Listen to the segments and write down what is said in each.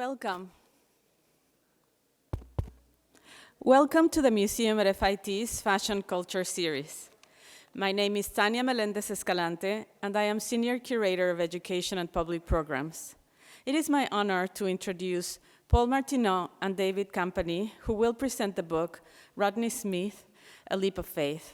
Welcome. Welcome to the Museum at MFIT's Fashion Culture Series. My name is Tania Melendez Escalante, and I am Senior Curator of Education and Public Programs. It is my honor to introduce Paul Martineau and David Campany, who will present the book, Rodney Smith, A Leap of Faith.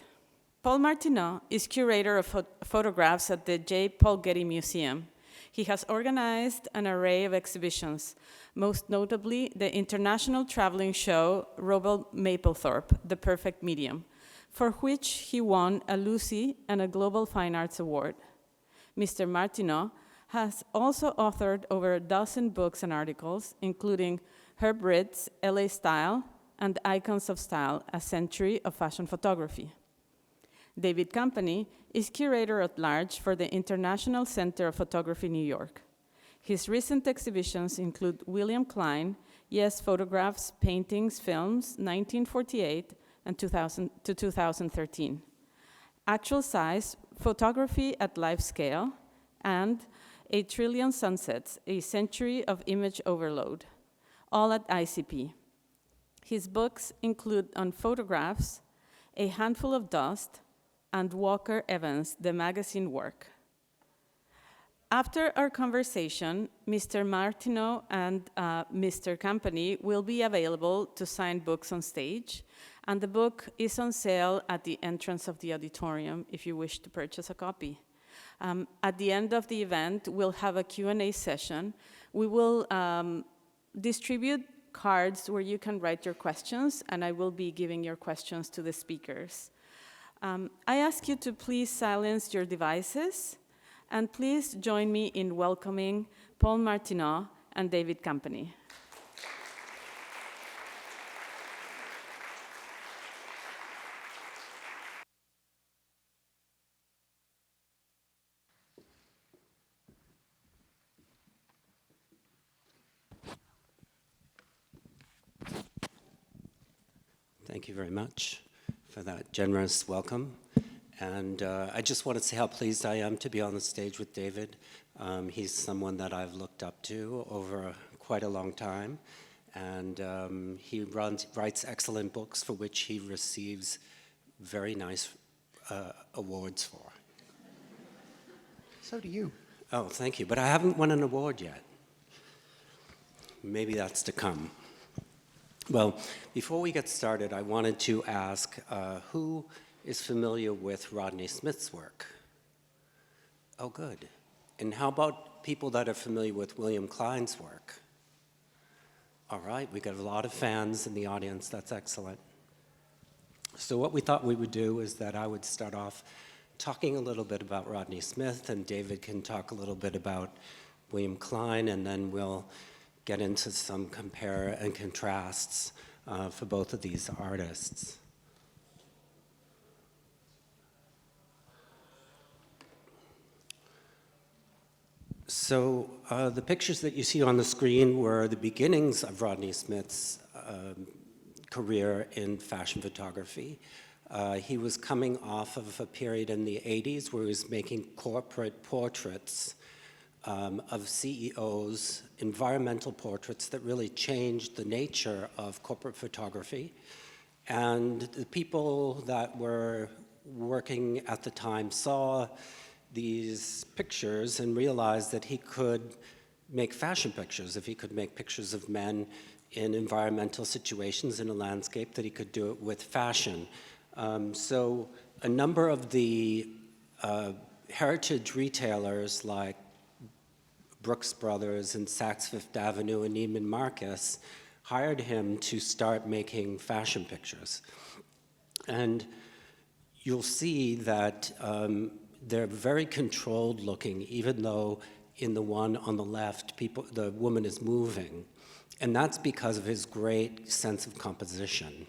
Paul Martineau is curator of photographs at the J. Paul Getty Museum. He has organized an array of exhibitions, most notably the international traveling show Robert Mapplethorpe, The Perfect Medium, for which he won a Lucy and a Global Fine Arts Award. Mr. Martineau has also authored over a dozen books and articles, including Herb Ritt's LA Style and Icons of Style, A Century of Fashion Photography. David Campany is curator at large for the International Center of Photography, New York. His recent exhibitions include William Klein, Yes, Photographs, Paintings, Films, 1948 and 2013. Actual Size, Photography at Life Scale, and A Trillion Sunsets, A Century of Image Overload, all at ICP. His books include On Photographs, A Handful of Dust, and Walker Evans, The Magazine Work. After our conversation, Mr. Martineau and Mr. Campany will be available to sign books on stage, and the book is on sale at the entrance of the auditorium if you wish to purchase a copy. At the end of the event, we'll have a Q&A session. We will distribute cards where you can write your questions, and I will be giving your questions to the speakers. I ask you to please silence your devices, and please join me in welcoming Paul Martineau and David Campany. Thank you very much for that generous welcome. And I just want to say how pleased I am to be on the stage with David. He's someone that I've looked up to over quite a long time. And he writes excellent books for which he receives very nice awards for. So do you. Oh, thank you. But I haven't won an award yet. Maybe that's to come. Well, before we get started, I wanted to ask who is familiar with Rodney Smith's work? Oh, good. And how about people that are familiar with William Klein's work? All right, we got a lot of fans in the audience. That's excellent. So what we thought we would do is that I would start off talking a little bit about Rodney Smith, and David can talk a little bit about William Klein, and then we'll get into some compare and contrasts for both of these artists. So the pictures that you see on the screen were the beginnings of Rodney Smith's career in fashion photography. He was coming off of a period in the 80s where he was making corporate portraits of CEOs, environmental portraits that really changed the nature of corporate photography. And the people that were working at the time saw these pictures and realized that he could make fashion pictures. If he could make pictures of men in environmental situations in a landscape, that he could do it with fashion. So a number of the heritage retailers like Brooks Brothers and Saks Fifth Avenue and Neiman Marcus hired him to start making fashion pictures. And you'll see that they're very controlled looking, even though in the one on the left, the woman is moving. And that's because of his great sense of composition.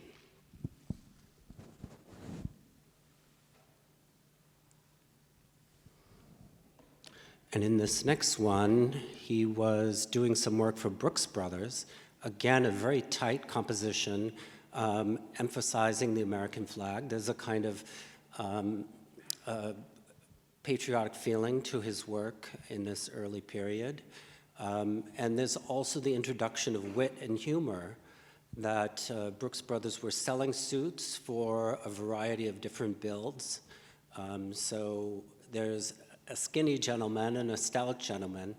And in this next one, he was doing some work for Brooks Brothers. Again, a very tight composition, emphasizing the American flag. There's a kind of patriotic feeling to his work in this early period. And there's also the introduction of wit and humor, that Brooks Brothers were selling suits for a variety of different builds. So there's a skinny gentleman and a stout gentleman,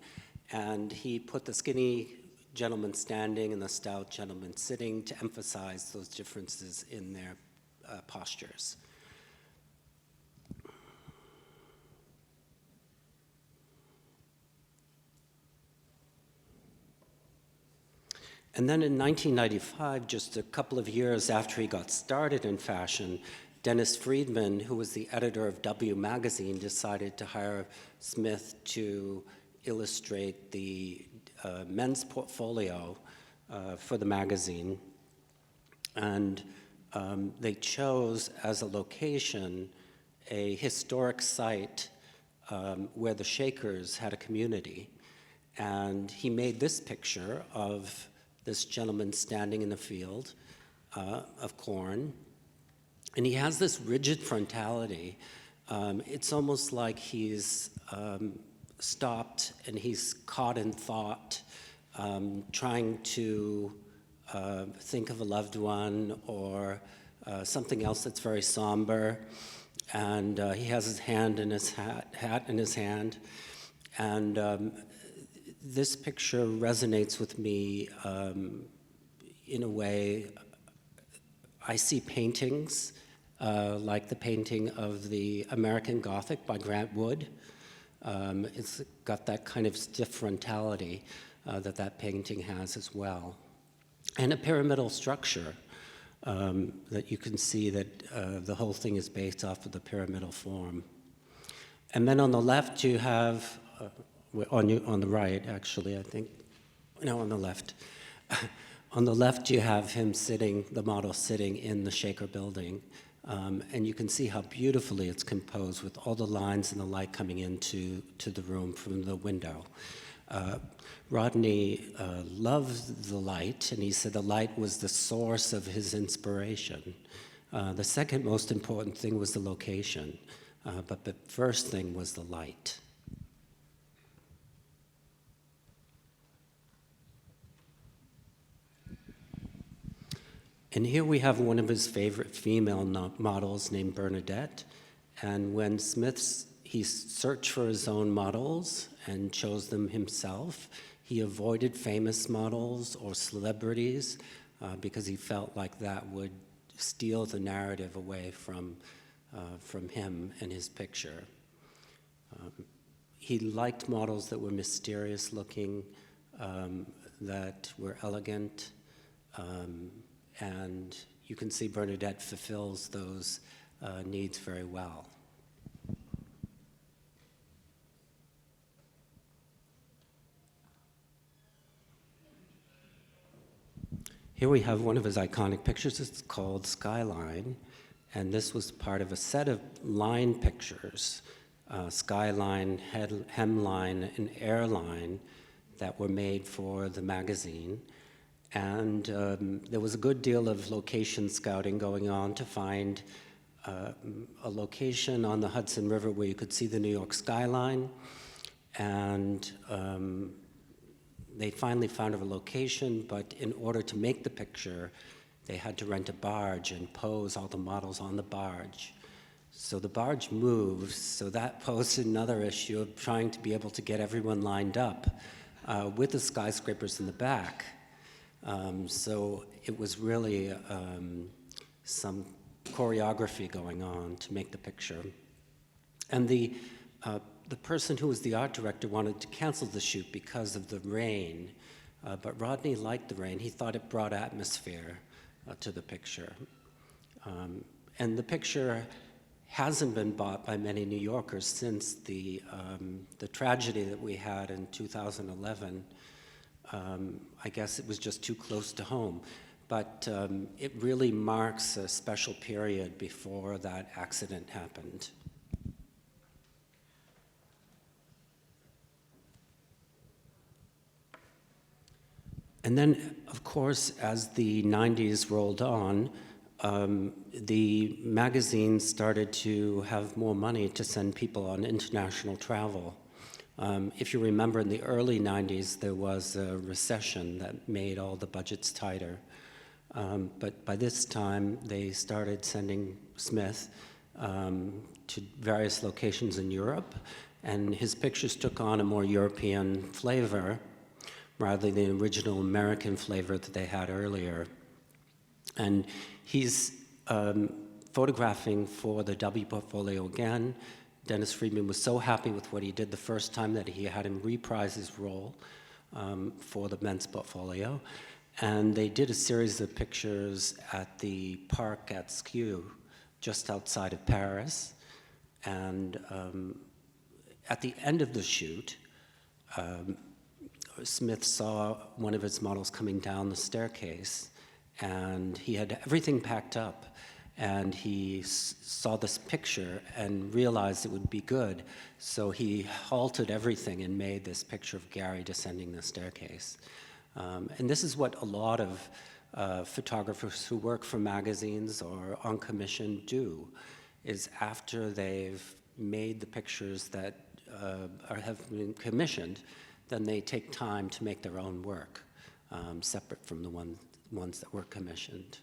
and he put the skinny gentleman standing and the stout gentleman sitting to emphasize those differences in their postures. And then in 1995, just a couple of years after he got started in fashion, Dennis Friedman, who was the editor of W magazine, decided to hire Smith to illustrate the men's portfolio for the magazine. And they chose as a location a historic site where the Shakers had a community. And he made this picture of this gentleman standing in a field of corn. And he has this rigid frontality. It's almost like he's stopped and he's caught in thought, trying to think of a loved one or something else that's very somber. And he has his hand in his hat in his hand. And this picture resonates with me in a way. I see paintings like the painting of the American Gothic by Grant Wood. It's got that kind of stiff frontality that painting has as well. And a pyramidal structure that you can see that the whole thing is based off of the pyramidal form. And then on the left you have, on the right actually, I think, no, on the left. On the left you have him sitting, the model sitting in the Shaker building. And you can see how beautifully it's composed with all the lines and the light coming into the room from the window. Rodney loved the light, and he said the light was the source of his inspiration. The second most important thing was the location, but the first thing was the light. And here we have one of his favorite female models named Bernadette. And when he searched for his own models and chose them himself, he avoided famous models or celebrities because he felt like that would steal the narrative away from him and his picture. He liked models that were mysterious looking, that were elegant, and you can see Bernadette fulfills those needs very well. Here we have one of his iconic pictures. It's called Skyline, and this was part of a set of line pictures, skyline, hemline, and airline, that were made for the magazine. And there was a good deal of location scouting going on to find a location on the Hudson River where you could see the New York skyline. And they finally found a location, but in order to make the picture, they had to rent a barge and pose all the models on the barge. So the barge moves, so that posed another issue of trying to be able to get everyone lined up with the skyscrapers in the back. So it was really some choreography going on to make the picture. And the person who was the art director wanted to cancel the shoot because of the rain, but Rodney liked the rain. He thought it brought atmosphere to the picture. And the picture hasn't been bought by many New Yorkers since the tragedy that we had in 2011. I guess it was just too close to home. But it really marks a special period before that accident happened. And then, of course, as the 90s rolled on, the magazine started to have more money to send people on international travel. If you remember, in the early 90s, there was a recession that made all the budgets tighter. But by this time, they started sending Smith to various locations in Europe, and his pictures took on a more European flavor rather than the original American flavor that they had earlier. And he's photographing for the W portfolio again. Dennis Friedman was so happy with what he did the first time that he had him reprise his role for the men's portfolio. And they did a series of pictures at the park at Sceaux, just outside of Paris. And at the end of the shoot, Smith saw one of his models coming down the staircase, and he had everything packed up. And he saw this picture and realized it would be good. So he halted everything and made this picture of Gary descending the staircase. And this is what a lot of photographers who work for magazines or on commission do, is after they've made the pictures that have been commissioned, then they take time to make their own work, separate from the ones that were commissioned.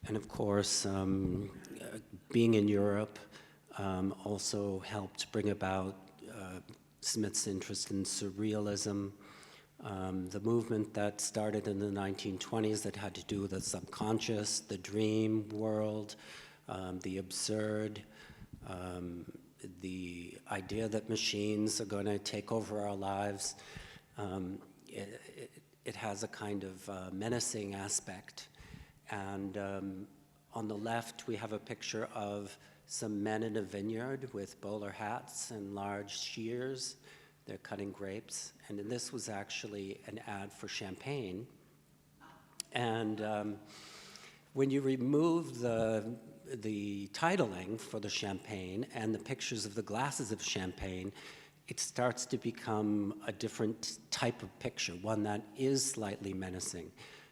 And of course, being in Europe also helped bring about Smith's interest in surrealism, the movement that started in the 1920s that had to do with the subconscious, the dream world, the absurd, the idea that machines are going to take over our lives. It has a kind of menacing aspect. And on the left, we have a picture of some men in a vineyard with bowler hats and large shears. They're cutting grapes. And this was actually an ad for champagne. And when you remove the titling for the champagne and the pictures of the glasses of champagne, it starts to become a different type of picture, one that is slightly menacing.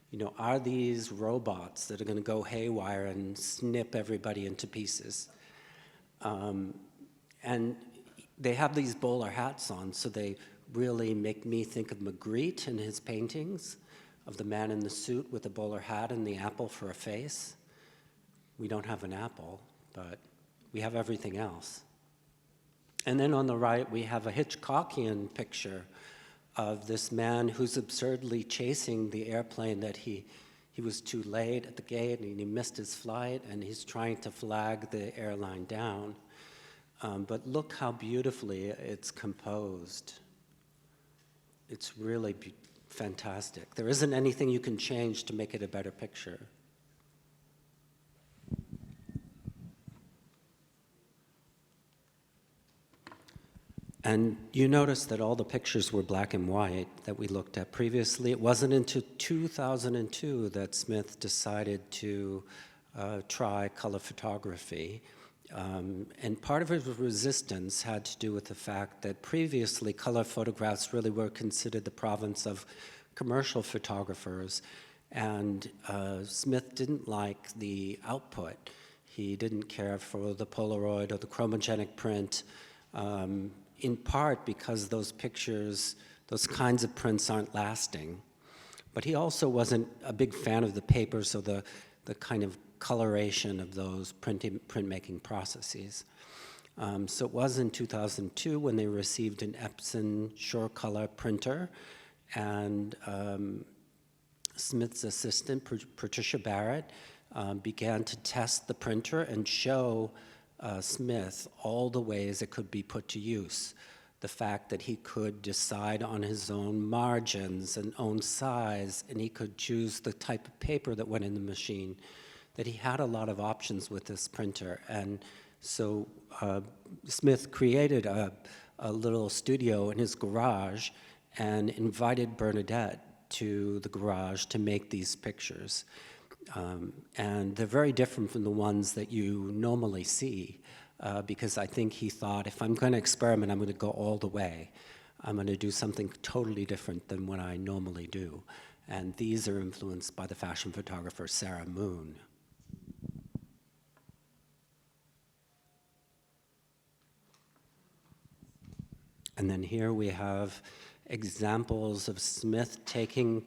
You know, are these robots that are going to go haywire and snip everybody into pieces? And they have these bowler hats on, so they really make me think of Magritte in his paintings, of the man in the suit with the bowler hat and the apple for a face. We don't have an apple, but we have everything else. And then on the right, we have a Hitchcockian picture of this man who's absurdly chasing the airplane that he was too late at the gate and he missed his flight, and he's trying to flag the airline down. But look how beautifully it's composed. It's really fantastic. There isn't anything you can change to make it a better picture. And you notice that all the pictures were black and white that we looked at previously. It wasn't until 2002 that Smith decided to try color photography. And part of his resistance had to do with the fact that previously color photographs really were considered the province of commercial photographers. And Smith didn't like the output. He didn't care for the Polaroid or the chromogenic print. In part because those pictures, those kinds of prints aren't lasting. But he also wasn't a big fan of the papers or the kind of coloration of those printmaking processes. So it was in 2002 when they received an Epson SureColor printer, and Smith's assistant, Patricia Barrett, began to test the printer and show Smith all the ways it could be put to use. The fact that he could decide on his own margins and own size, and he could choose the type of paper that went in the machine, that he had a lot of options with this printer. And so Smith created a little studio in his garage and invited Bernadette to the garage to make these pictures. And they're very different from the ones that you normally see, because I think he thought, if I'm going to experiment, I'm going to go all the way. I'm going to do something totally different than what I normally do. And these are influenced by the fashion photographer Sarah Moon. And then here we have examples of Smith taking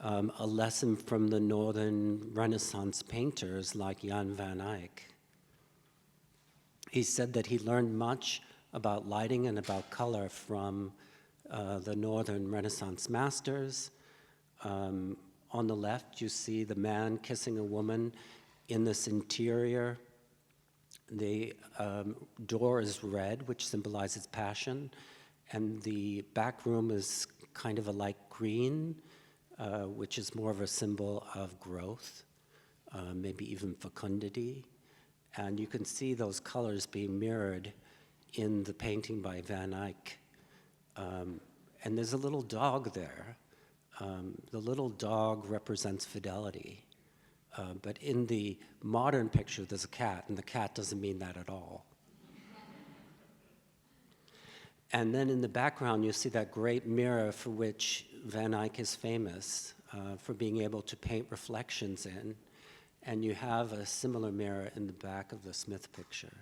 a lesson from the Northern Renaissance painters like Jan van Eyck. He said that he learned much about lighting and about color from the Northern Renaissance masters. On the left, you see the man kissing a woman in this interior. The door is red, which symbolizes passion, and the back room is kind of a light green, which is more of a symbol of growth, maybe even fecundity. And you can see those colors being mirrored in the painting by Van Eyck. And there's a little dog there. The little dog represents fidelity. But in the modern picture, there's a cat, and the cat doesn't mean that at all. And then in the background, you see that great mirror for which Van Eyck is famous, for being able to paint reflections in. And you have a similar mirror in the back of the Smith picture.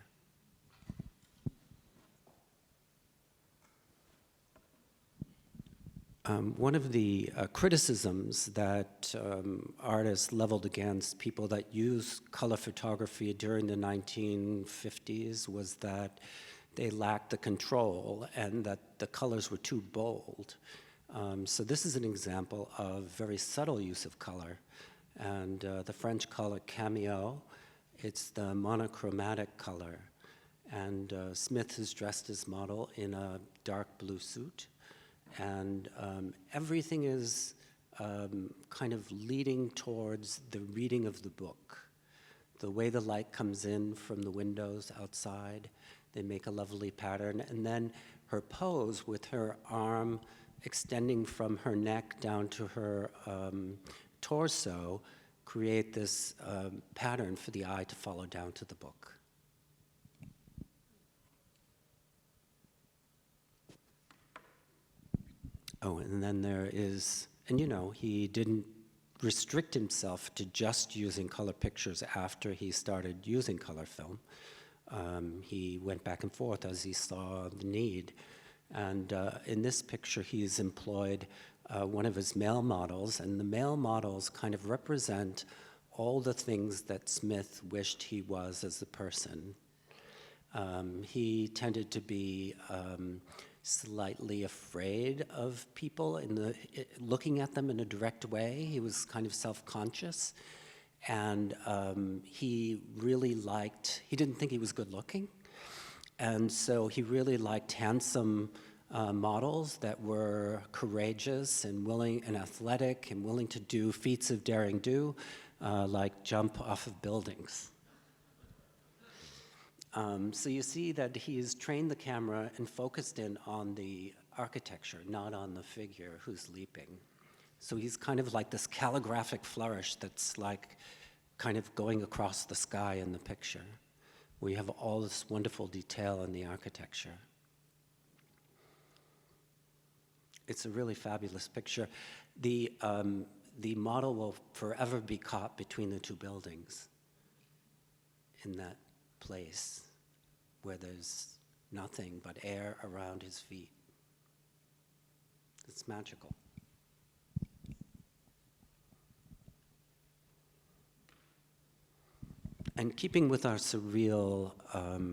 One of the criticisms that artists leveled against people that used color photography during the 1950s was that they lacked the control and that the colors were too bold. So this is an example of very subtle use of color. And the French call it cameo. It's the monochromatic color. And Smith is dressed as model in a dark blue suit. And everything is kind of leading towards the reading of the book. The way the light comes in from the windows outside, they make a lovely pattern. And then her pose with her arm extending from her neck down to her torso create this pattern for the eye to follow down to the book. Oh, and then there is, and you know, he didn't restrict himself to just using color pictures after he started using color film. He went back and forth as he saw the need. And in this picture, he's employed one of his male models, and the male models kind of represent all the things that Smith wished he was as a person. He tended to be slightly afraid of people looking at them in a direct way. He was kind of self-conscious, and he didn't think he was good looking, and so he really liked handsome models that were courageous and willing and athletic and willing to do feats of daring do, like jump off of buildings. So you see that he has trained the camera and focused in on the architecture, not on the figure who's leaping. So he's kind of like this calligraphic flourish that's like kind of going across the sky in the picture. We have all this wonderful detail in the architecture. It's a really fabulous picture. The model will forever be caught between the two buildings in that place where there's nothing but air around his feet. It's magical. And keeping with our surreal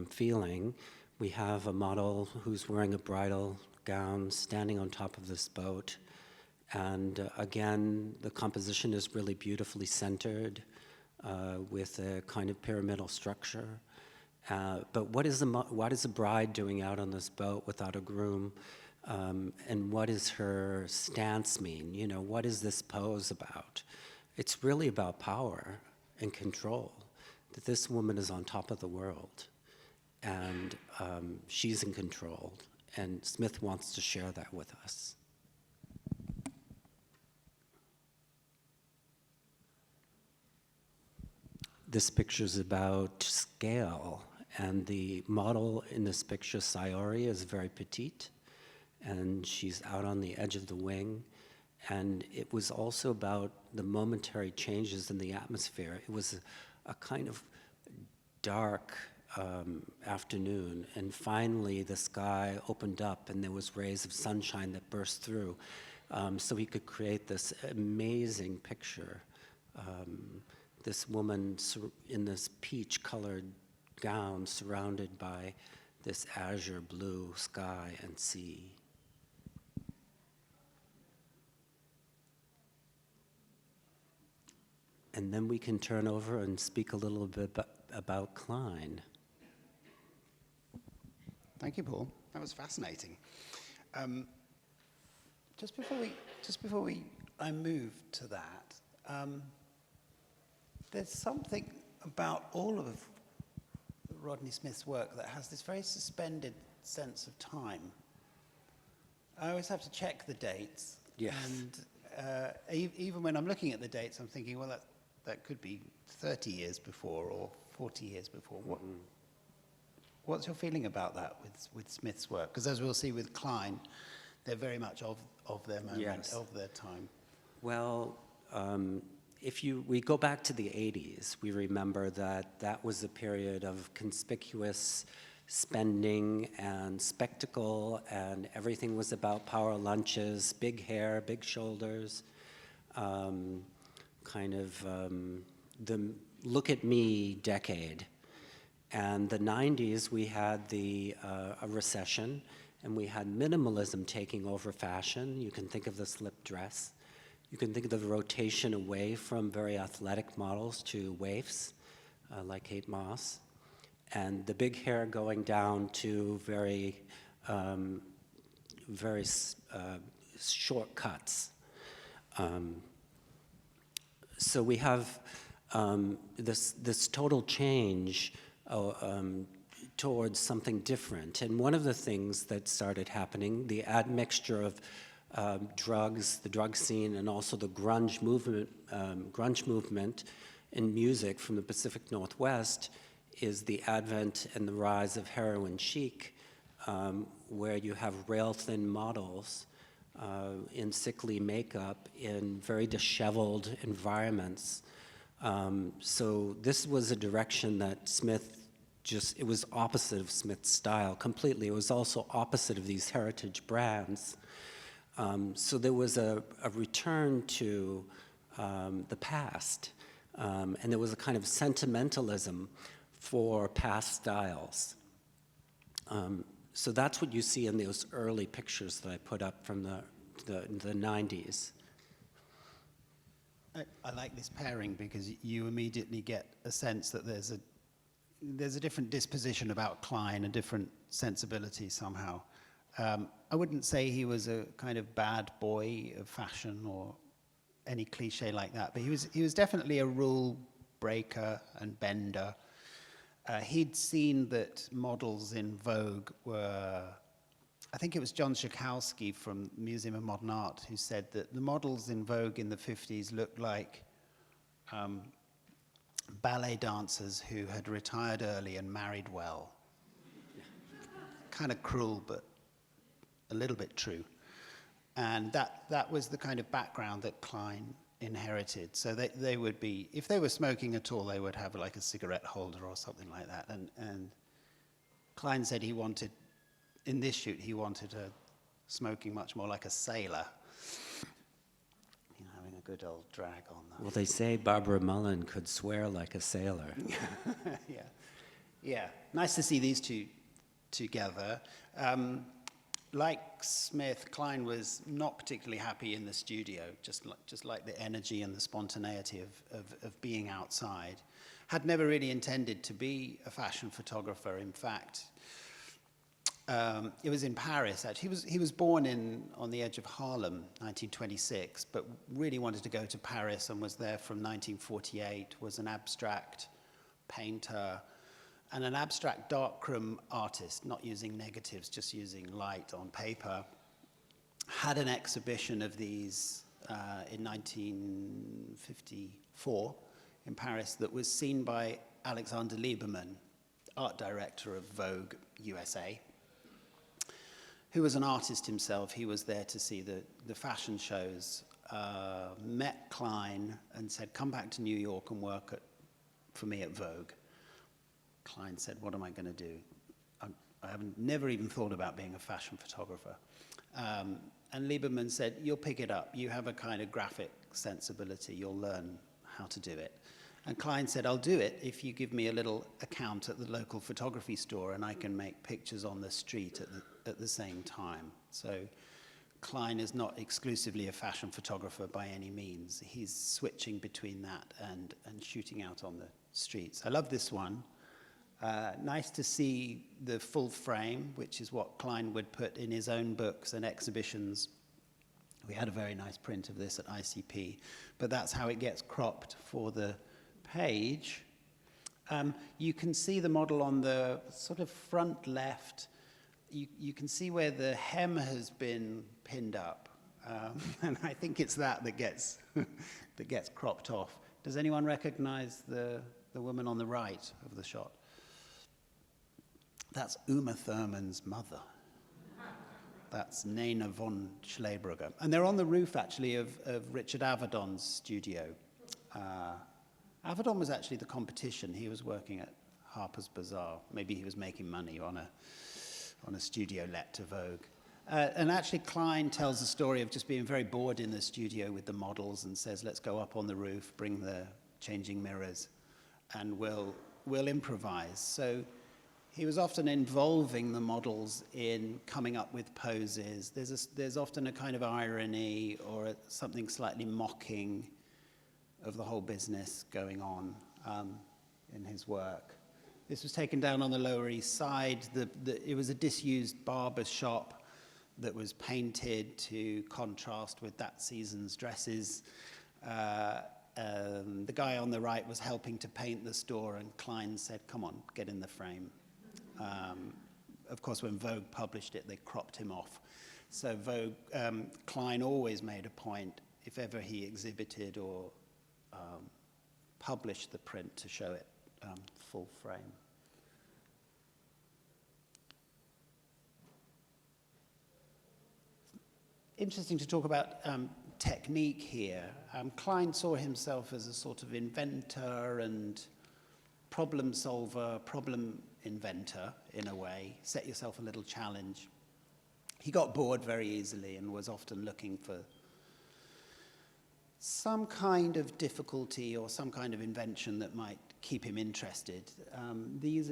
feeling, we have a model who's wearing a bridal gown standing on top of this boat. And again, the composition is really beautifully centered with a kind of pyramidal structure. But what is a bride doing out on this boat without a groom? And what does her stance mean? You know, what is this pose about? It's really about power and control, that this woman is on top of the world, and she's in control, and Smith wants to share that with us. This picture is about scale, and the model in this picture, Sayori, is very petite, and she's out on the edge of the wing. And it was also about the momentary changes in the atmosphere. It was a kind of dark afternoon, and finally the sky opened up and there was rays of sunshine that burst through, so he could create this amazing picture. This woman in this peach-colored gown surrounded by this azure blue sky and sea. And then we can turn over and speak a little bit about Klein. Thank you, Paul. That was fascinating. Just before I move to that, there's something about all of Rodney Smith's work that has this very suspended sense of time. I always have to check the dates. Yes. And even when I'm looking at the dates, I'm thinking, well, that could be 30 years before or 40 years before. What's your feeling about that with Smith's work? Because as we'll see with Klein, they're very much of their moment, Yes. of their time. Well, we go back to the 80s, we remember that was a period of conspicuous spending and spectacle, and everything was about power lunches, big hair, big shoulders, the look at me decade. And the 90s, we had a recession, and we had minimalism taking over fashion. You can think of the slip dress. You can think of the rotation away from very athletic models to waifs, like Kate Moss, and the big hair going down to very short cuts. So we have this total change towards something different. And one of the things that started happening, the admixture of drugs, the drug scene, and also the grunge movement in music from the Pacific Northwest, is the advent and the rise of heroin chic, where you have rail-thin models in sickly makeup in very disheveled environments. So this was a direction that Smith it was opposite of Smith's style completely. It was also opposite of these heritage brands. So there was a return to the past, and there was a kind of sentimentalism for past styles. So that's what you see in those early pictures that I put up from the 90s. I like this pairing because you immediately get a sense that there's a different disposition about Klein, a different sensibility somehow. I wouldn't say he was a kind of bad boy of fashion or any cliche like that, but he was definitely a rule breaker and bender. He'd seen that models in Vogue were, I think it was John Schakowsky from Museum of Modern Art who said that the models in Vogue in the 50s looked like ballet dancers who had retired early and married well. Kind of cruel, but a little bit true. And that was the kind of background that Klein inherited. So they would be, if they were smoking at all, they would have like a cigarette holder or something like that. And Klein said he wanted, in this shoot, he wanted her smoking much more like a sailor. You know, having a good old drag on that. Well, they say Barbara Mullen could swear like a sailor. Yeah. Nice to see these two together. Like Smith, Klein was not particularly happy in the studio, just like the energy and the spontaneity of being outside. Had never really intended to be a fashion photographer. In fact, it was in Paris, actually. He was born on the edge of Harlem, 1926, but really wanted to go to Paris and was there from 1948, was an abstract painter, and an abstract darkroom artist, not using negatives, just using light on paper. Had an exhibition of these in 1954 in Paris that was seen by Alexander Lieberman, art director of Vogue USA, who was an artist himself. He was there to see the fashion shows, met Klein and said, come back to New York and work for me at Vogue. Klein said, what am I going to do? I haven't never even thought about being a fashion photographer. And Lieberman said, you'll pick it up. You have a kind of graphic sensibility. You'll learn how to do it. And Klein said, I'll do it if you give me a little account at the local photography store and I can make pictures on the street at the same time. So Klein is not exclusively a fashion photographer by any means. He's switching between that and shooting out on the streets. I love this one. Nice to see the full frame, which is what Klein would put in his own books and exhibitions. We had a very nice print of this at ICP, but that's how it gets cropped for the page. You can see the model on the sort of front left. You can see where the hem has been pinned up, and I think it's that gets that gets cropped off. Does anyone recognize the woman on the right of the shot? That's Uma Thurman's mother. That's Nena von Schlebrugger. And they're on the roof, actually, of Richard Avedon's studio. Avedon was actually the competition. He was working at Harper's Bazaar. Maybe he was making money on a studio let to Vogue. And actually, Klein tells the story of just being very bored in the studio with the models and says, let's go up on the roof, bring the changing mirrors, and we'll improvise. So he was often involving the models in coming up with poses. There's often a kind of irony or something slightly mocking of the whole business going on in his work. This was taken down on the Lower East Side. It was a disused barber shop that was painted to contrast with that season's dresses. The guy on the right was helping to paint the store, and Klein said, come on, get in the frame. Of course, when Vogue published it, they cropped him off. So Klein always made a point, if ever he exhibited or published the print, to show it full frame. Interesting to talk about technique here. Klein saw himself as a sort of inventor and problem solver, problem inventor, in a way. Set yourself a little challenge. He got bored very easily and was often looking for some kind of difficulty or some kind of invention that might keep him interested. These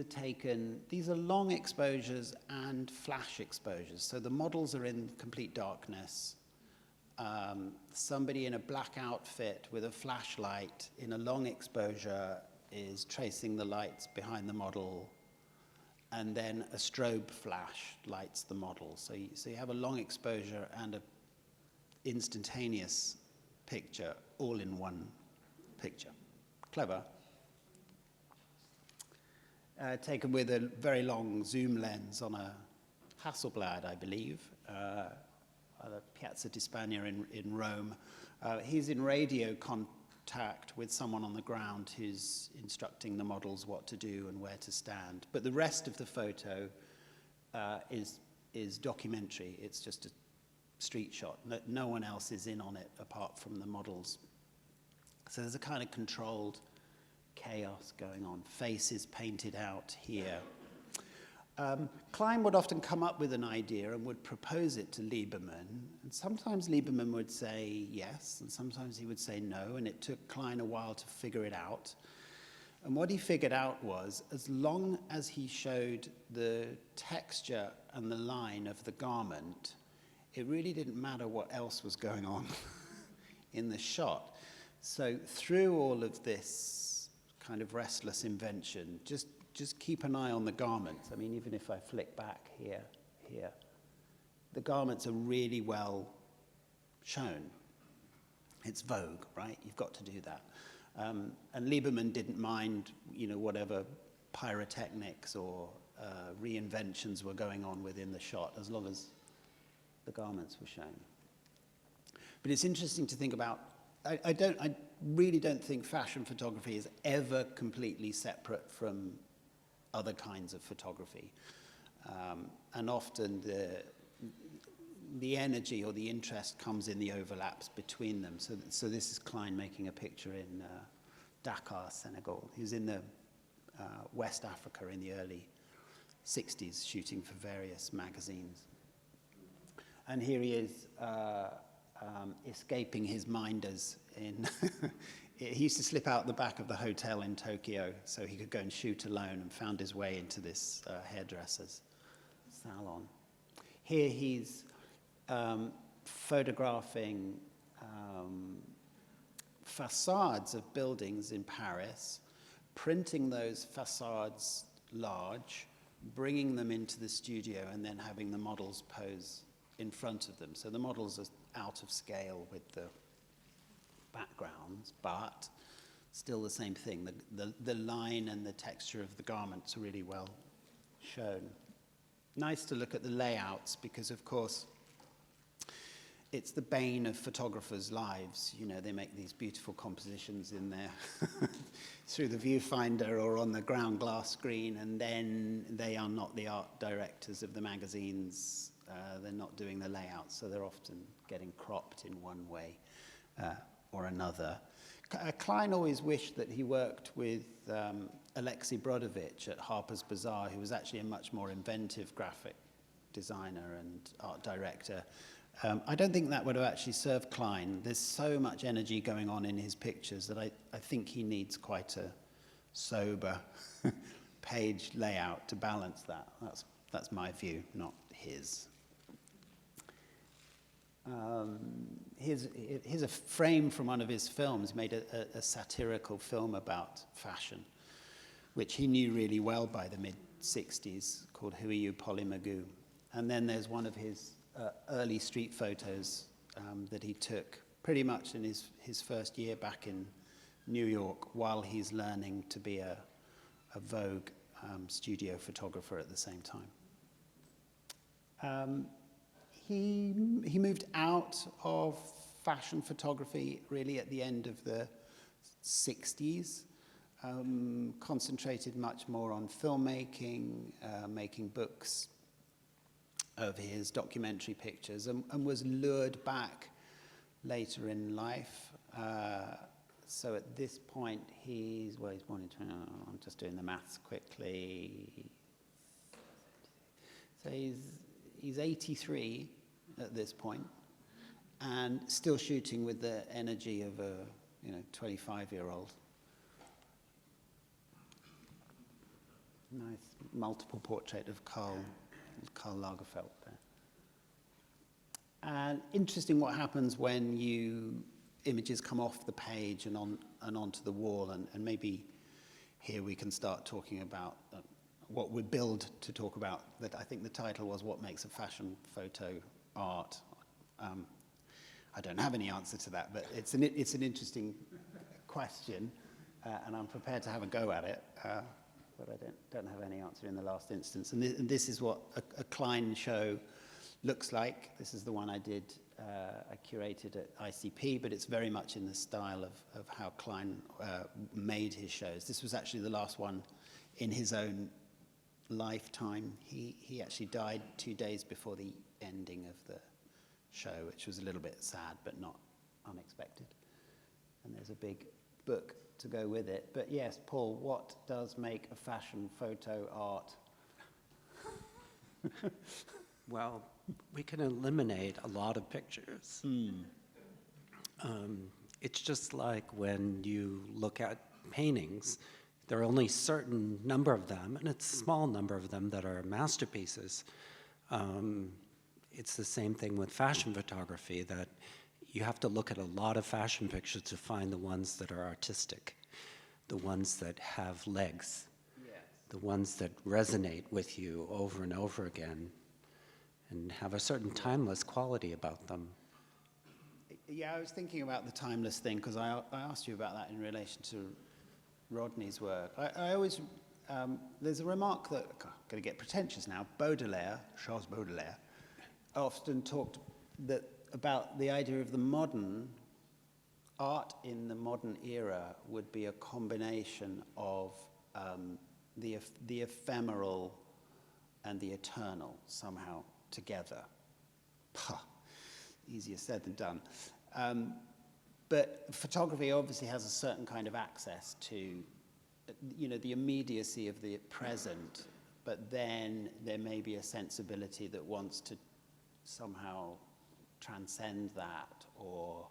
are long exposures and flash exposures. So the models are in complete darkness. Somebody in a black outfit with a flashlight in a long exposure is tracing the lights behind the model, and then a strobe flash lights the model. So you have a long exposure and an instantaneous picture all in one picture. Clever. Taken with a very long zoom lens on a Hasselblad, I believe, at Piazza di Spagna in Rome. He's in radio contact with someone on the ground who's instructing the models what to do and where to stand. But the rest of the photo is documentary. It's just a street shot. No one else is in on it apart from the models. So there's a kind of controlled chaos going on. Faces painted out here. Klein would often come up with an idea and would propose it to Lieberman. And sometimes Lieberman would say yes, and sometimes he would say no, and it took Klein a while to figure it out. And what he figured out was, as long as he showed the texture and the line of the garment, it really didn't matter what else was going on in the shot. So through all of this kind of restless invention, just keep an eye on the garments. I mean, even if I flick back here, the garments are really well shown. It's Vogue, right? You've got to do that. And Lieberman didn't mind, whatever pyrotechnics or reinventions were going on within the shot, as long as the garments were shown. But it's interesting to think about. I really don't think fashion photography is ever completely separate from other kinds of photography. And often the energy or the interest comes in the overlaps between them. So this is Klein making a picture in Dakar, Senegal. He's in the West Africa in the early 60s, shooting for various magazines. And here he is escaping his minders in... He used to slip out the back of the hotel in Tokyo so he could go and shoot alone, and found his way into this hairdresser's salon. Here he's photographing facades of buildings in Paris, printing those facades large, bringing them into the studio, and then having the models pose in front of them. So the models are out of scale with the backgrounds, but still the same thing. The line and the texture of the garments are really well shown. Nice to look at the layouts because, of course, it's the bane of photographers' lives. You know, they make these beautiful compositions in there through the viewfinder or on the ground glass screen, and then they are not the art directors of the magazines. They're not doing the layouts, so they're often getting cropped in one way or another. Klein always wished that he worked with Alexei Brodovich at Harper's Bazaar, who was actually a much more inventive graphic designer and art director. I don't think that would have actually served Klein. There's so much energy going on in his pictures that I think he needs quite a sober page layout to balance that. That's my view, not his. Here's a frame from one of his films. He made a satirical film about fashion, which he knew really well by the mid-60s, called Who Are You, Polly Magoo? And then there's one of his early street photos that he took pretty much in his first year back in New York while he's learning to be a Vogue studio photographer at the same time. He moved out of fashion photography really at the end of the 60s, concentrated much more on filmmaking, making books of his documentary pictures, and was lured back later in life. So at this point, he's born in 20, I'm just doing the maths quickly. So he's 83 at this point, and still shooting with the energy of a 25-year-old. Nice multiple portrait of Karl Lagerfeld there. And interesting what happens when images come off the page and onto the wall, and maybe here we can start talking about what we build to talk about. That I think the title was "What Makes a Fashion Photo Art." I don't have any answer to that, but it's an interesting question, and I'm prepared to have a go at it. But I don't have any answer in the last instance. And this is what a Klein show looks like. This is the one I curated at ICP, but it's very much in the style of how Klein made his shows. This was actually the last one in his own lifetime. He actually died 2 days before the ending of the show, which was a little bit sad, but not unexpected. And there's a big book to go with it. But yes, Paul, what does make a fashion photo art? Well, we can eliminate a lot of pictures. It's just like when you look at paintings, there are only a certain number of them, and it's a small number of them that are masterpieces. It's the same thing with fashion photography, that you have to look at a lot of fashion pictures to find the ones that are artistic, the ones that have legs, yes, the ones that resonate with you over and over again and have a certain timeless quality about them. Yeah, I was thinking about the timeless thing because I asked you about that in relation to Rodney's work. I always, there's a remark that, I'm going to get pretentious now, Charles Baudelaire, often talked about the idea of the modern art in the modern era would be a combination of the ephemeral and the eternal somehow together. Easier said than done. But photography obviously has a certain kind of access to the immediacy of the present, but then there may be a sensibility that wants to somehow transcend that or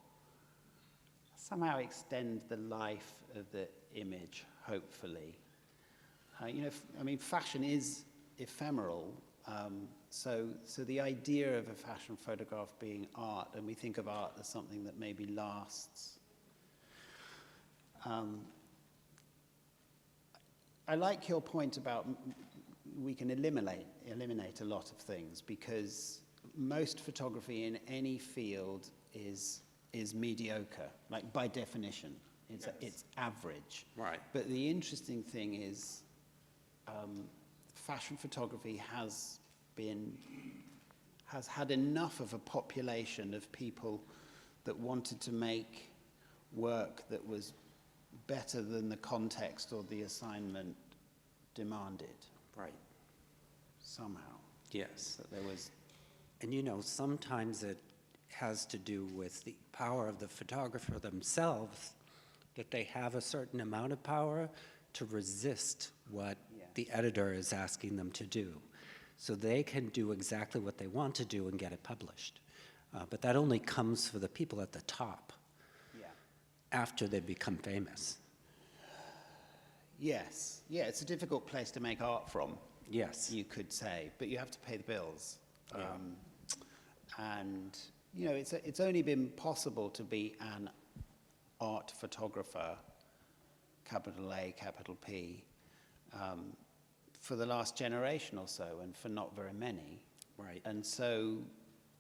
somehow extend the life of the image, hopefully. Fashion is ephemeral, so the idea of a fashion photograph being art, and we think of art as something that maybe lasts. I like your point about we can eliminate a lot of things, because most photography in any field is mediocre, like by definition. It's average. Right. But the interesting thing is fashion photography has had enough of a population of people that wanted to make work that was better than the context or the assignment demanded. Right. Somehow. Yes. That there was. And sometimes it has to do with the power of the photographer themselves, that they have a certain amount of power to resist what the editor is asking them to do. So they can do exactly what they want to do and get it published. But that only comes for the people at the top after they become famous. Yes. Yeah, it's a difficult place to make art from. Yes. You could say, but you have to pay the bills. Yeah. And, it's only been possible to be an art photographer, capital A, capital P, for the last generation or so, and for not very many. Right. And so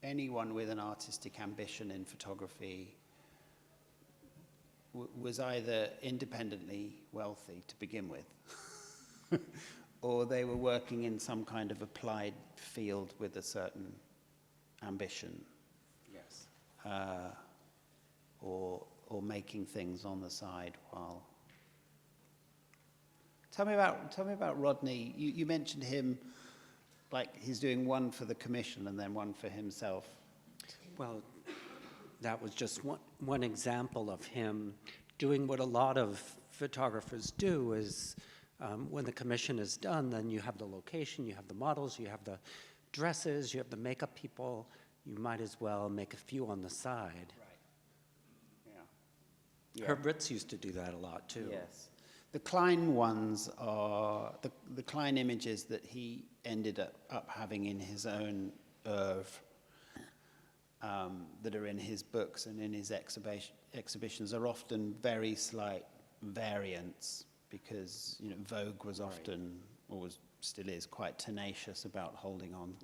anyone with an artistic ambition in photography was either independently wealthy to begin with, or they were working in some kind of applied field with a certain ambition. Yes. Or making things on the side while. Tell me about Rodney. You mentioned him, like he's doing one for the commission and then one for himself. Well, that was just one example of him doing what a lot of photographers do is when the commission is done, then you have the location, you have the models, you have the dresses, you have the makeup people. You might as well make a few on the side. Right. Yeah. Herb Ritts used to do that a lot too. Yes. The Klein ones are the Klein images that he ended up having in his own oeuvre, that are in his books and in his exhibitions are often very slight variants, because Vogue was often, always still is, quite tenacious about holding on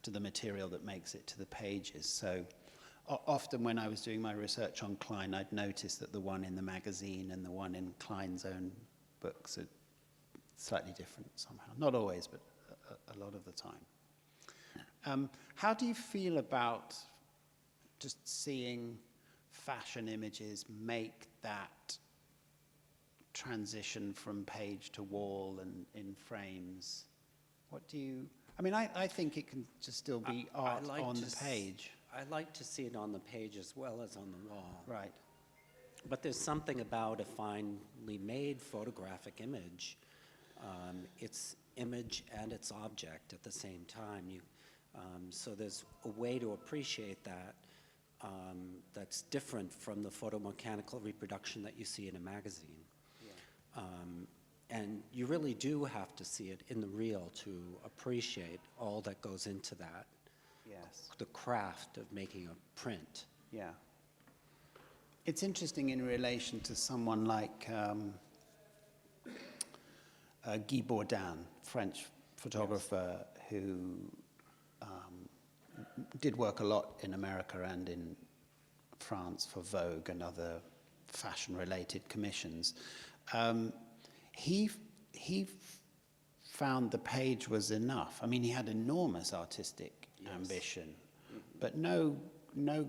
to the material that makes it to the pages. So often when I was doing my research on Klein, I'd notice that the one in the magazine and the one in Klein's own books are slightly different somehow. Not always, but a lot of the time. How do you feel about just seeing fashion images make that transition from page to wall and in frames? What do you... I think it can just still be art on the page. I like to see it on the page as well as on the wall. Right. But there's something about a finely made photographic image. It's image and its object at the same time. So there's a way to appreciate that that's different from the photomechanical reproduction that you see in a magazine. Yeah. And you really do have to see it in the real to appreciate all that goes into that. Yes. The craft of making a print. Yeah. It's interesting in relation to someone like Guy Bourdin, French photographer, who did work a lot in America and in France for Vogue and other fashion-related commissions. He found the page was enough. He had enormous artistic ambition, but no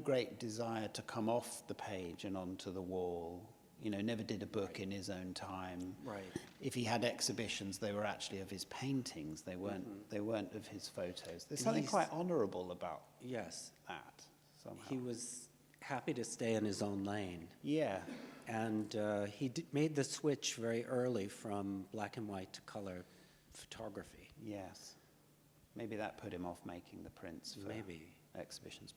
great desire to come off the page and onto the wall. Never did a book in his own time. Right. If he had exhibitions, they were actually of his paintings. They weren't. They weren't of his photos. There's something quite honourable about that. Somehow. He was happy to stay in his own lane. Yeah. And made the switch very early from black and white to color photography. Yes. Maybe that put him off making the prints for Maybe. exhibitions.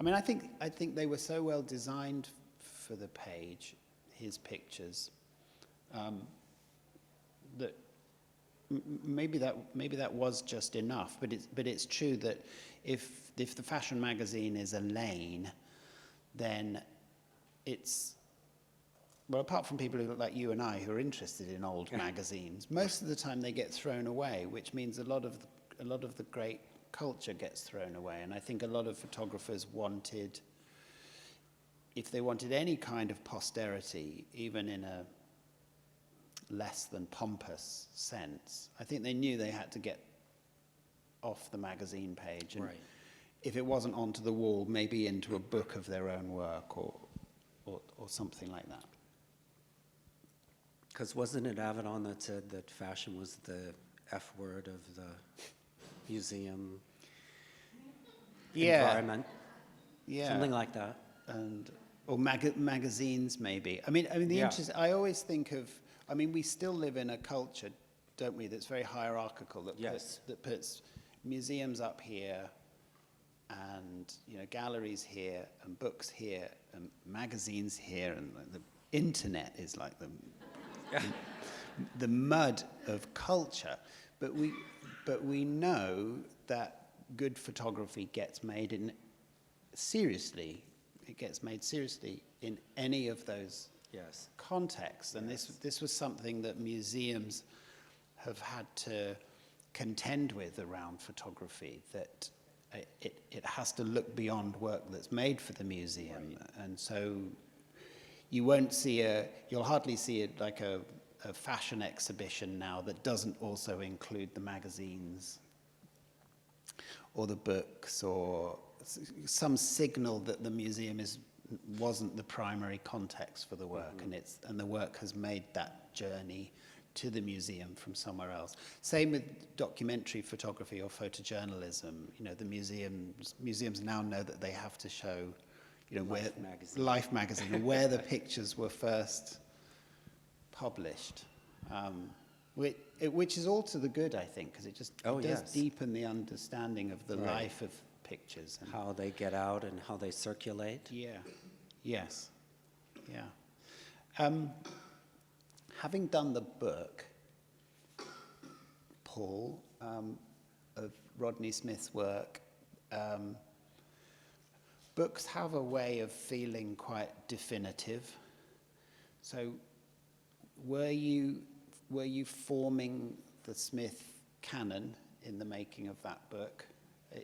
I mean, I think they were so well designed for the page, his pictures, that maybe that was just enough. But it's true that if the fashion magazine is a lane, then it's, well, apart from people who look like you and I who are interested in old magazines, most of the time they get thrown away, which means a lot of the great culture gets thrown away. And I think a lot of photographers wanted, if they wanted any kind of posterity, even in a less than pompous sense, I think they knew they had to get off the magazine page. And right. If it wasn't onto the wall, maybe into a book of their own work or something like that. Because wasn't it Avedon that said that fashion was the F word of the museum environment? Yeah. Something like that. Or magazines, maybe. I mean, I always think of, we still live in a culture, don't we, that's very hierarchical, that puts museums up here, and galleries here, and books here, and magazines here, and the internet is like the mud of culture. But we know that good photography gets made seriously. It gets made seriously in any of those contexts. And this was something that museums have had to contend with around photography, that it has to look beyond work that's made for the museum. Right. And so you'll hardly see it like a fashion exhibition now that doesn't also include the magazines or the books or some signal that the museum wasn't the primary context for the work, and the work has made that journey to the museum from somewhere else. Same with documentary photography or photojournalism. The museums now know that they have to show, Life magazine, where the pictures were first published, which is all to the good, I think, because it does deepen the understanding of the life of pictures and how they get out and how they circulate. Yeah. Yes. Yeah. Having done the book, Paul, of Rodney Smith's work, books have a way of feeling quite definitive. So were you forming the Smith canon in the making of that book?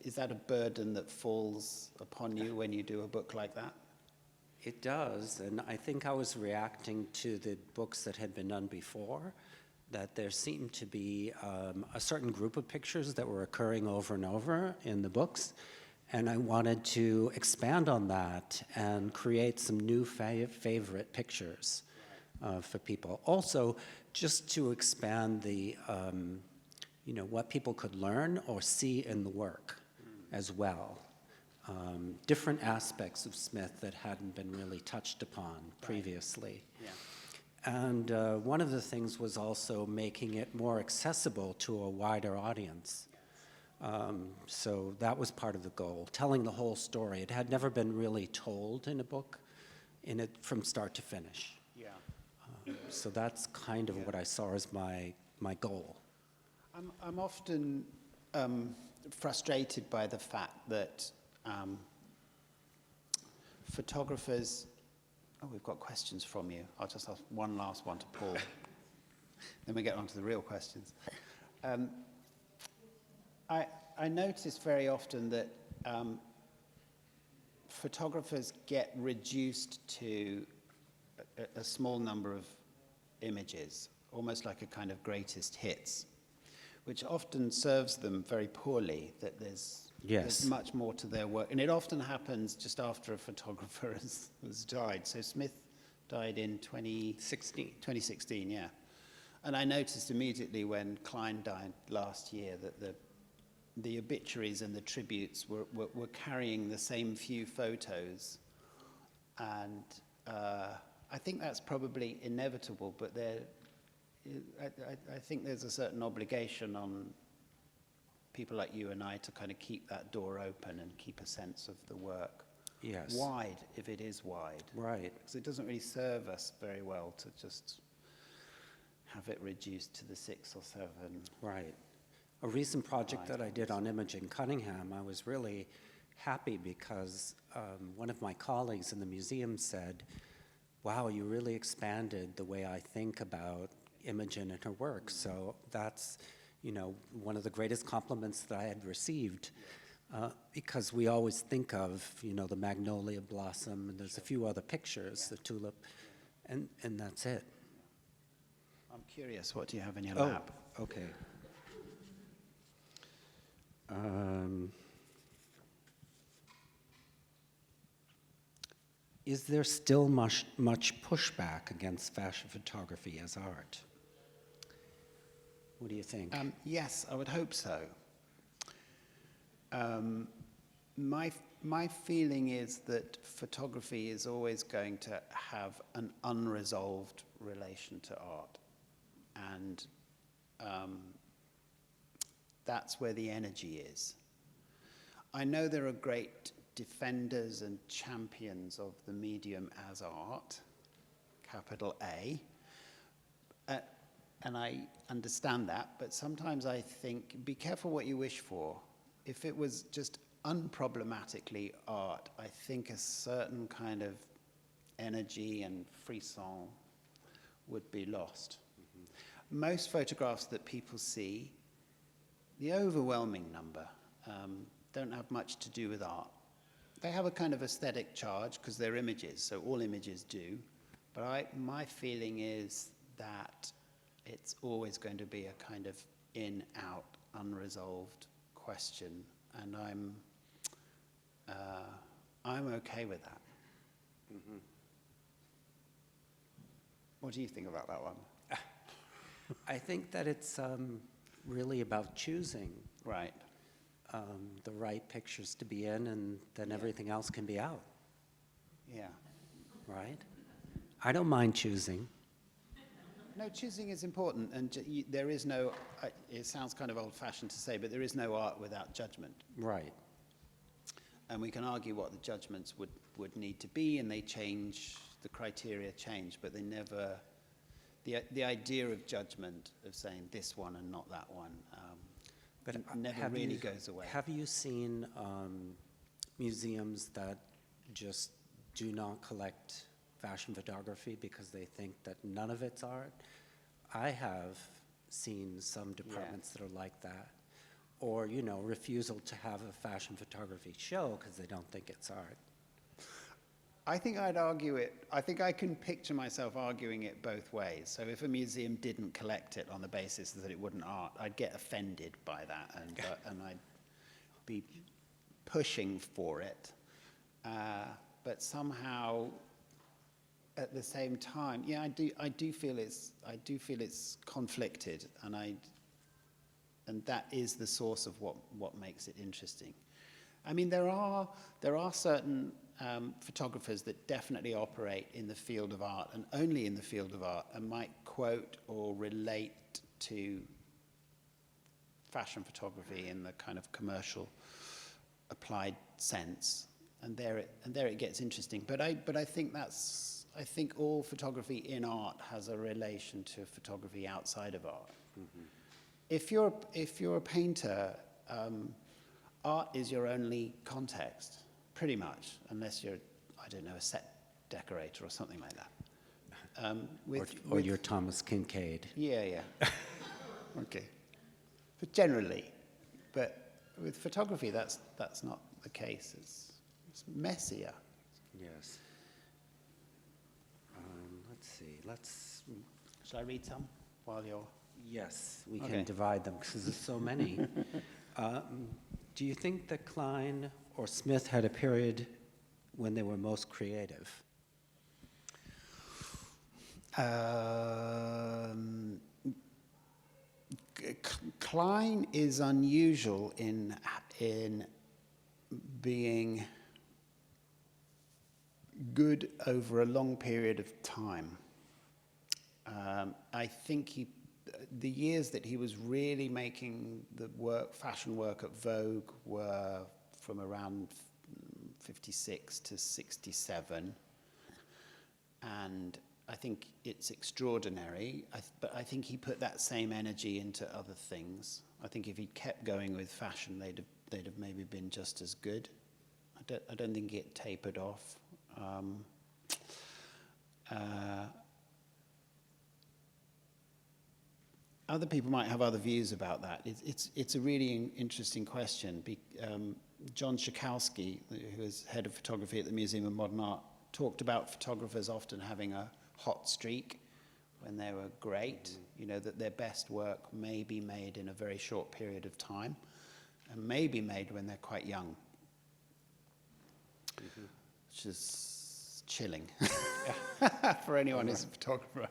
Is that a burden that falls upon you when you do a book like that? It does, and I think I was reacting to the books that had been done before, that there seemed to be a certain group of pictures that were occurring over and over in the books, and I wanted to expand on that and create some new favorite pictures for people. Also, just to expand the, what people could learn or see in the work as well. Different aspects of Smith that hadn't been really touched upon previously. Yeah. And one of the things was also making it more accessible to a wider audience. So that was part of the goal, telling the whole story. It had never been really told in a book, from start to finish. Yeah. So that's kind of what I saw as my goal. I'm often frustrated by the fact that photographers... Oh, we've got questions from you. I'll just ask one last one to Paul. Then we get on to the real questions. I notice very often that photographers get reduced to a small number of images, almost like a kind of greatest hits, which often serves them very poorly, that there's much more to their work. And it often happens just after a photographer has died. So Smith died in 2016, yeah. And I noticed immediately when Klein died last year that the obituaries and the tributes were carrying the same few photos. And I think that's probably inevitable, but I think there's a certain obligation on people like you and I to kind of keep that door open and keep a sense of the work wide, if it is wide. Right. Because it doesn't really serve us very well to just have it reduced to the 6 or 7. Right. A recent project that I did on image in Cunningham, I was really happy because one of my colleagues in the museum said, wow, you really expanded the way I think about Imogen and her work. So that's, you know, one of the greatest compliments that I had received, because we always think of, you know, the magnolia blossom, and there's a few other pictures, the tulip, and that's it. I'm curious, what do you have in your lab? Okay. Is there still much pushback against fashion photography as art? What do you think? Yes, I would hope so. My feeling is that photography is always going to have an unresolved relation to art. And that's where the energy is. I know there are great defenders and champions of the medium as art, capital A, and I understand that, but sometimes I think, be careful what you wish for. If it was just unproblematically art, I think a certain kind of energy and frisson would be lost. Mm-hmm. Most photographs that people see, the overwhelming number, don't have much to do with art. They have a kind of aesthetic charge because they're images, so all images do. But my feeling is that it's always going to be a kind of in-out, unresolved question, and I'm okay with that. Mm-hmm. What do you think about that one? I think that it's really about choosing. Right. The right pictures to be in, and then everything else can be out. Yeah. Right? I don't mind choosing. No, choosing is important, and there is no, it sounds kind of old-fashioned to say, but there is no art without judgment. Right. And we can argue what the judgments would need to be, and they change, the criteria change, but they never, the idea of judgment, of saying this one and not that one, but never really goes away. Have you seen museums that just do not collect fashion photography because they think that none of it's art? I have seen some departments that are like that. Or, you know, refusal to have a fashion photography show because they don't think it's art. I think I'd argue it, I think I can picture myself arguing it both ways. So if a museum didn't collect it on the basis that it wasn't art, I'd get offended by that, and I'd be pushing for it. But somehow, at the same time, yeah, I do feel it's conflicted, and that is the source of what makes it interesting. I mean, there are certain photographers that definitely operate in the field of art and only in the field of art and might quote or relate to fashion photography in the kind of commercial applied sense, and there it gets interesting. But I think all photography in art has a relation to photography outside of art. Mm-hmm. If you're a painter, art is your only context, pretty much, unless you're, I don't know, a set decorator or something like that. Or you're Thomas Kincaid. Yeah. Okay. But generally, but with photography, that's not the case. It's messier. Yes. Let's see. Shall I read some while you're... Yes, we can divide them because there's so many. Do you think that Klein or Smith had a period when they were most creative? Klein is unusual in being good over a long period of time. I think the years that he was really making the fashion work at Vogue were from around 56 to 67. And I think it's extraordinary, but I think he put that same energy into other things. I think if he'd kept going with fashion, they'd have maybe been just as good. I don't think it tapered off. Other people might have other views about that. It's a really interesting question. John Schakowsky, who is head of photography at the Museum of Modern Art, talked about photographers often having a hot streak when they were great, you know, that their best work may be made in a very short period of time and may be made when they're quite young, which is chilling for anyone who's a photographer.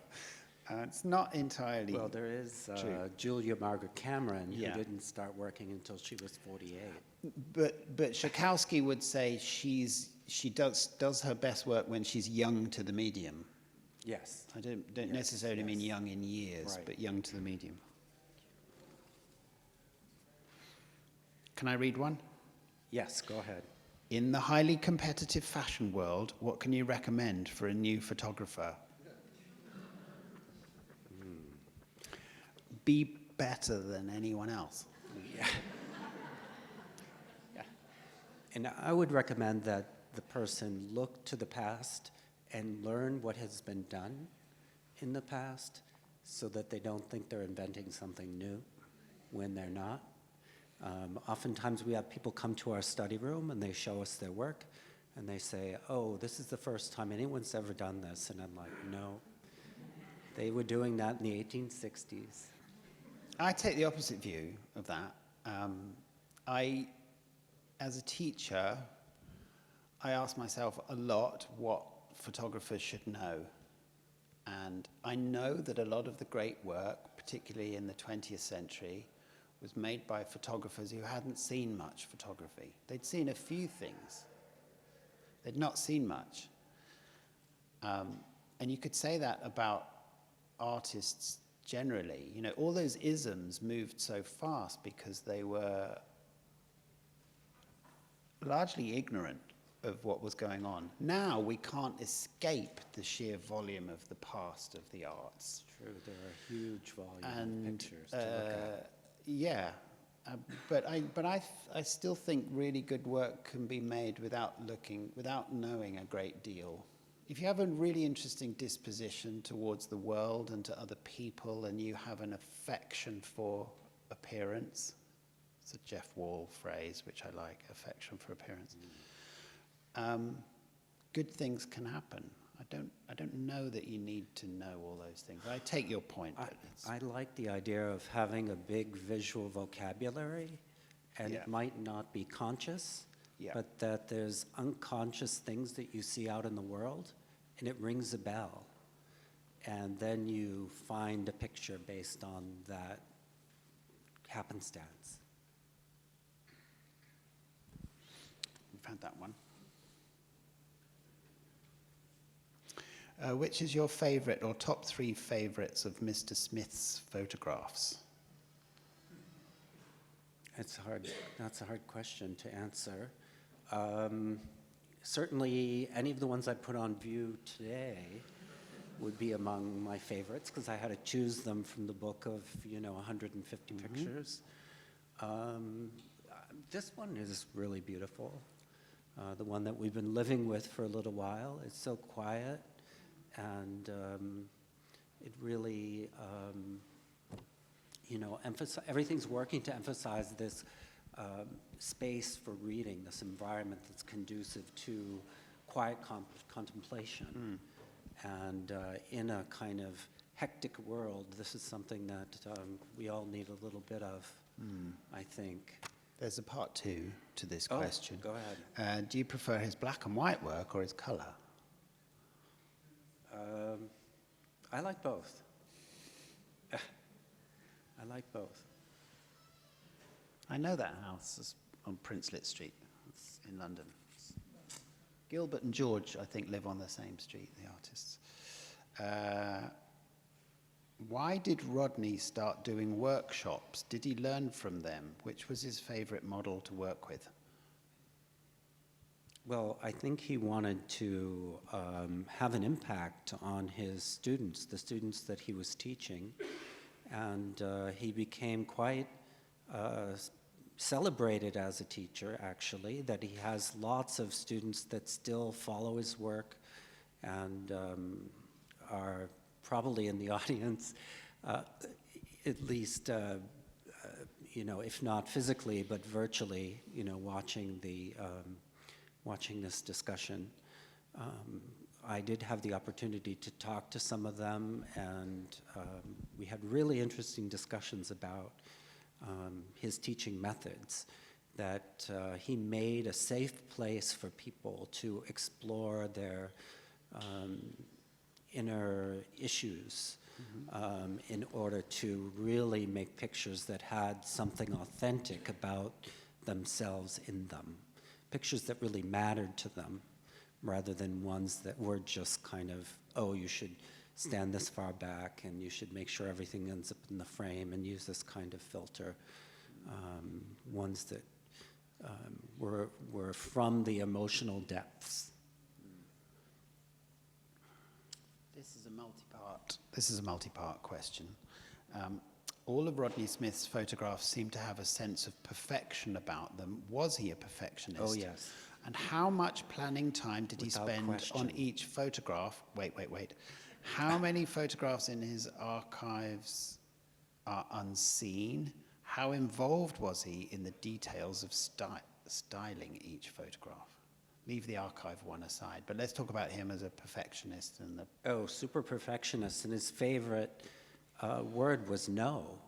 It's not entirely Well, there is true. Julia Margaret Cameron, Yeah. who didn't start working until she was 48. But Schakowsky would say she does her best work when she's young to the medium. Yes. I don't necessarily mean young in years, Right. but young to the medium. Can I read one? Yes, go ahead. In the highly competitive fashion world, what can you recommend for a new photographer? Be better than anyone else. Yeah. Yeah. And I would recommend that the person look to the past and learn what has been done in the past so that they don't think they're inventing something new when they're not. Oftentimes we have people come to our study room and they show us their work and they say, oh, this is the first time anyone's ever done this. And I'm like, no, they were doing that in the 1860s. I take the opposite view of that. As a teacher, I ask myself a lot what photographers should know. And I know that a lot of the great work, particularly in the 20th century, was made by photographers who hadn't seen much photography. They'd seen a few things. They'd not seen much. And you could say that about artists generally. You know, all those isms moved so fast because they were largely ignorant of what was going on. Now we can't escape the sheer volume of the past of the arts. True, there are huge volume of pictures to look at. Yeah, but I still think really good work can be made without knowing a great deal. If you have a really interesting disposition towards the world and to other people, and you have an affection for appearance, it's a Jeff Wall phrase, which I like, affection for appearance. Good things can happen. I don't know that you need to know all those things. I take your point. I like the idea of having a big visual vocabulary, and it might not be conscious, but that there's unconscious things that you see out in the world, and it rings a bell. And then you find a picture based on that happenstance. You found that one. Which is your favorite or top 3 favorites of Mr. Smith's photographs? That's a hard question to answer. Certainly, any of the ones I put on view today would be among my favorites because I had to choose them from the book of 150 pictures. This one is really beautiful. The one that we've been living with for a little while. It's so quiet, and it really, everything's working to emphasize this space for reading, this environment that's conducive to quiet contemplation. And in a kind of hectic world, this is something that we all need a little bit of, I think. There's a part 2 to this question. Go ahead. Do you prefer his black and white work or his color? I like both. I like both. I know that house is on Princelet Street. It's in London. It's Gilbert and George, I think, live on the same street, the artists. Why did Rodney start doing workshops? Did he learn from them? Which was his favorite model to work with? Well, I think he wanted to have an impact on his students, the students that he was teaching, and he became quite celebrated as a teacher, actually, that he has lots of students that still follow his work and are probably in the audience, at least, you know, if not physically, but virtually, you know, watching this discussion. I did have the opportunity to talk to some of them, and we had really interesting discussions about his teaching methods, that he made a safe place for people to explore their inner issues in order to really make pictures that had something authentic about themselves in them, pictures that really mattered to them, rather than ones that were just kind of, oh, you should stand this far back and you should make sure everything ends up in the frame and use this kind of filter. Ones that were from the emotional depths. This is a multi-part question. All of Rodney Smith's photographs seem to have a sense of perfection about them. Was he a perfectionist? Oh, yes. And how much planning time did Without he spend question. on each photograph? Wait. How many photographs in his archives are unseen? How involved was he in the details of styling each photograph? Leave the archive one aside, but let's talk about him as a perfectionist and the... Oh, super perfectionist, and his favorite word was no.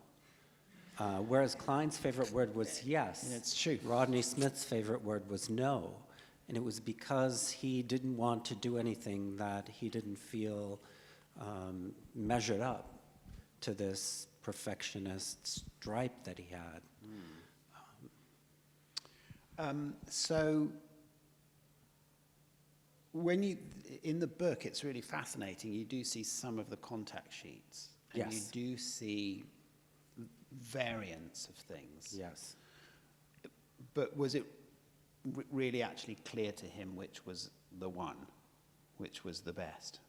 Whereas Klein's favorite word was yes. It's true. Rodney Smith's favorite word was no. And it was because he didn't want to do anything that he didn't feel measured up to this perfectionist stripe that he had. So when you, in the book, it's really fascinating. You do see some of the contact sheets. And Yes. you do see variants of things. Yes. But was it really actually clear to him which was the one, which was the best?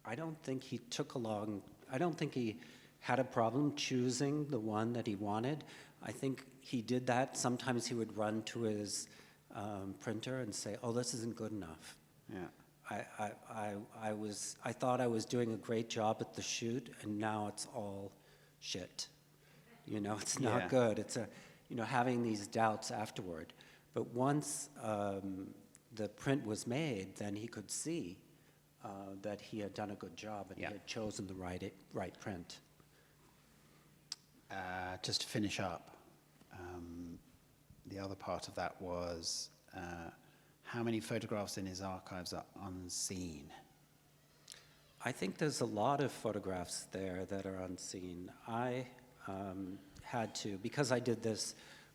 I don't think he had a problem choosing the one that he wanted. I think he did that. Sometimes he would run to his printer and say, oh, this isn't good enough. Yeah. I thought I was doing a great job at the shoot, and now it's all shit. You know, it's not Yeah. good. It's having these doubts afterward. But once the print was made, then he could see that he had done a good job and Yeah. he had chosen the right print. Just to finish up, the other part of that was how many photographs in his archives are unseen? I think there's a lot of photographs there that are unseen. I had to, because I did this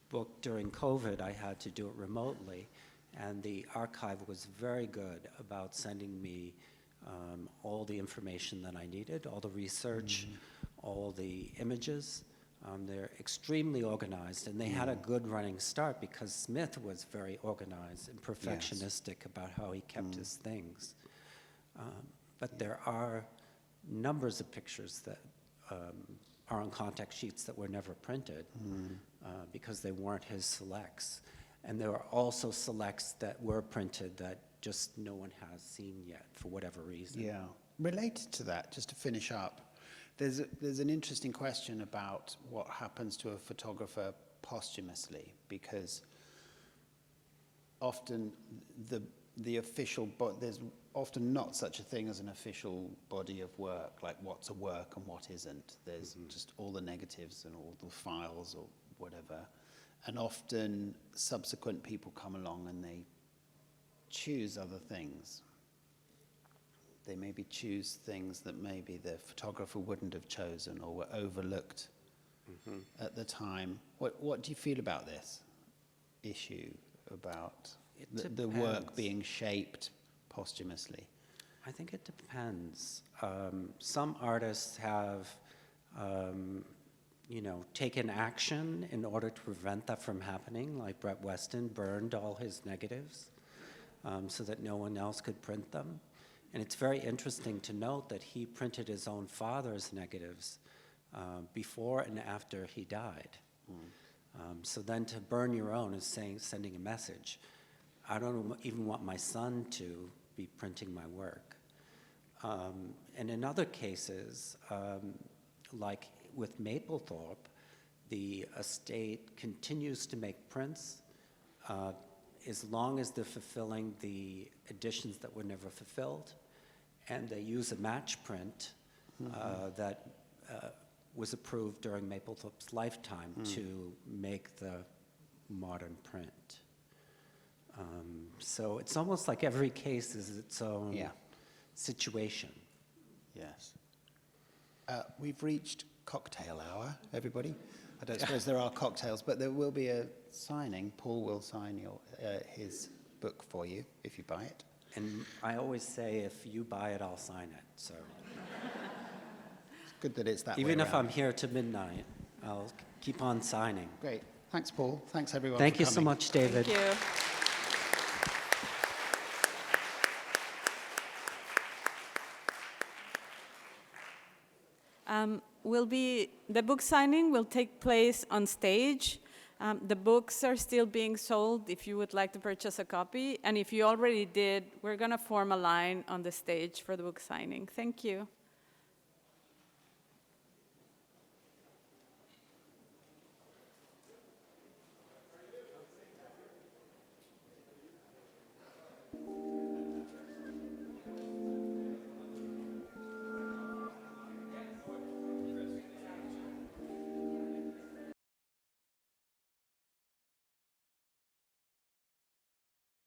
book during COVID, I had to do it remotely, and the archive was very good about sending me all the information that I needed, all the research, all the images. They're extremely organized, and they had a good running start because Smith was very organized and perfectionistic about how he kept his things. But there are numbers of pictures that are on contact sheets that were never printed because they weren't his selects. And there are also selects that were printed that just no one has seen yet for whatever reason. Yeah. Related to that, just to finish up, there's an interesting question about what happens to a photographer posthumously, because often the official, there's often not such a thing as an official body of work, like what's a work and what isn't. There's just all the negatives and all the files or whatever. And often subsequent people come along and they choose other things. They maybe choose things that maybe the photographer wouldn't have chosen or were overlooked at the time. What do you feel about this issue, about the work being shaped posthumously? I think it depends. Some artists have, taken action in order to prevent that from happening, like Brett Weston burned all his negatives so that no one else could print them. And it's very interesting to note that he printed his own father's negatives before and after he died. So then to burn your own is sending a message. I don't even want my son to be printing my work. And in other cases, like with Mapplethorpe, the estate continues to make prints as long as they're fulfilling the editions that were never fulfilled, and they use a match print that was approved during Mapplethorpe's lifetime to make the modern print. So it's almost like every case is its own situation. Yes. We've reached cocktail hour, everybody. I don't suppose there are cocktails, but there will be a signing. Paul will sign his book for you if you buy it. And I always say, if you buy it, I'll sign it. So It's good that it's that way even if around. I'm here to midnight, I'll keep on signing. Great. Thanks, Paul. Thanks, everyone. Thank for you so coming. much, David. Thank you. The book signing will take place on stage. The books are still being sold if you would like to purchase a copy. And if you already did, we're going to form a line on the stage for the book signing. Thank you.